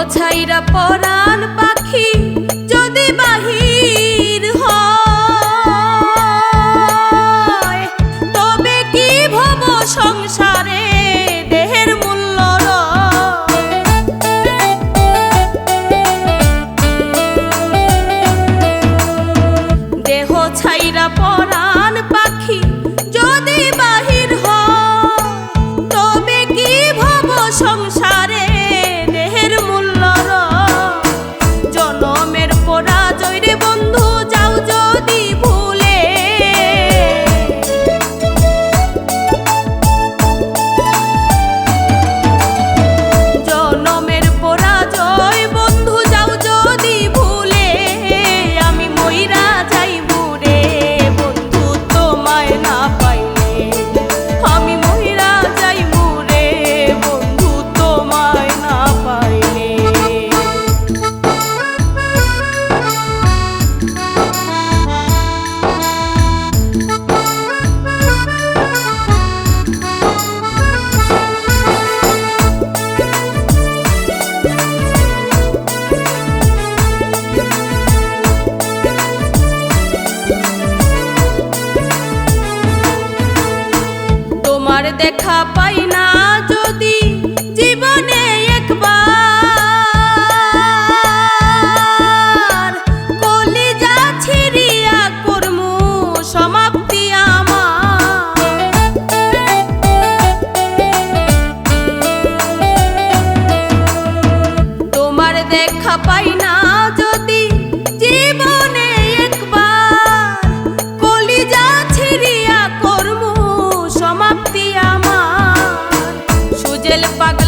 ছাইরা পরাণ পাখি যদি বাহির হয়, তবে কি ভব সংসারে দেহের মূল্য রয়। দেহ ছাইরা পরাণ পাখি যদি বাহির হয়, তবে কি ভব সংসারে দেহের মূল্য রয়। জনমের পরাজয় রে বন্ধু যাও যদি ভুলে, জনমের পরাজয় বন্ধু যাও যদি ভুলে, আমি মইরা যাইবো রে বন্ধু তোমায় না পাইলে, আমি মইরা যাইবো রে বন্ধু তোমায় না পাইলে। তোমার দেখা পাই না যদি জীবনে একবার, কলিজা ছিঁড়িয়া করমু সমাপ্তি আমার। তোমার দেখা পাই না যদি জীবনে একবার, কলিজা ছিঁড়িয়া করমু সমাপ্তি আমার। সুজেল পাখি